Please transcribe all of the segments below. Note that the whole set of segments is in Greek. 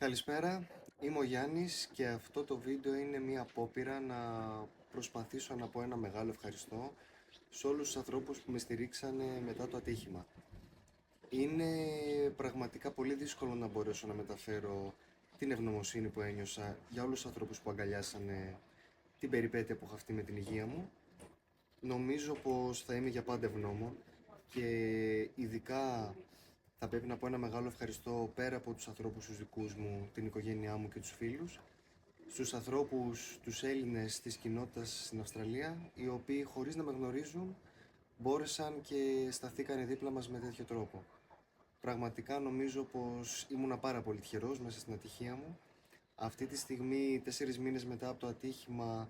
Καλησπέρα, είμαι ο Γιάννης και αυτό το βίντεο είναι μια απόπειρα να προσπαθήσω να πω ένα μεγάλο ευχαριστώ σε όλους τους ανθρώπους που με στηρίξανε μετά το ατύχημα. Είναι πραγματικά πολύ δύσκολο να μπορέσω να μεταφέρω την ευγνωμοσύνη που ένιωσα για όλους τους ανθρώπους που αγκαλιάσανε την περιπέτεια που είχα αυτή με την υγεία μου. Νομίζω πως θα είμαι για πάντα ευγνώμων και ειδικά θα πρέπει να πω ένα μεγάλο ευχαριστώ πέρα από τους ανθρώπους τους δικούς μου, την οικογένειά μου και τους φίλους, στους ανθρώπους, τους Έλληνες της κοινότητας στην Αυστραλία, οι οποίοι χωρίς να με γνωρίζουν μπόρεσαν και σταθήκανε δίπλα μας με τέτοιο τρόπο. Πραγματικά νομίζω πως ήμουνα πάρα πολύ τυχερός μέσα στην ατυχία μου. Αυτή τη στιγμή, 4 μήνες μετά από το ατύχημα,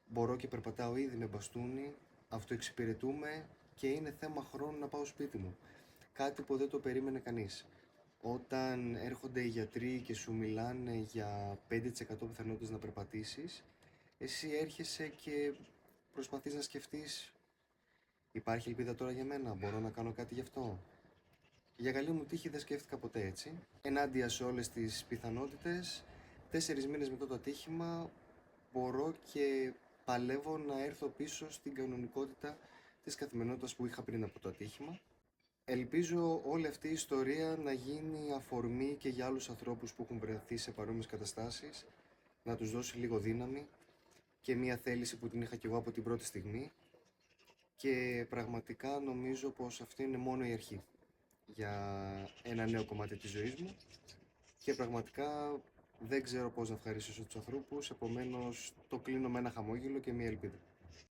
μπορώ και περπατάω ήδη με μπαστούνι, αυτοεξυπηρετούμε και είναι θέμα χρόνου να πάω σπίτι μου. Κάτι που δεν το περίμενε κανείς. Όταν έρχονται οι γιατροί και σου μιλάνε για 5% πιθανότητες να περπατήσεις, εσύ έρχεσαι και προσπαθείς να σκεφτείς, υπάρχει ελπίδα τώρα για μένα, μπορώ να κάνω κάτι γι' αυτό. Για καλή μου τύχη δεν σκέφτηκα ποτέ έτσι. Ενάντια σε όλες τις πιθανότητες, 4 μήνες μετά το ατύχημα, μπορώ και παλεύω να έρθω πίσω στην κανονικότητα της καθημερινότητας που είχα πριν από το ατύχημα. Ελπίζω όλη αυτή η ιστορία να γίνει αφορμή και για άλλους ανθρώπους που έχουν βρεθεί σε παρόμοιες καταστάσεις, να τους δώσει λίγο δύναμη και μια θέληση που την είχα κι εγώ από την πρώτη στιγμή, και πραγματικά νομίζω πως αυτή είναι μόνο η αρχή για ένα νέο κομμάτι της ζωής μου και πραγματικά δεν ξέρω πώς να ευχαριστήσω τους ανθρώπους, επομένως το κλείνω με ένα χαμόγελο και μια ελπίδα.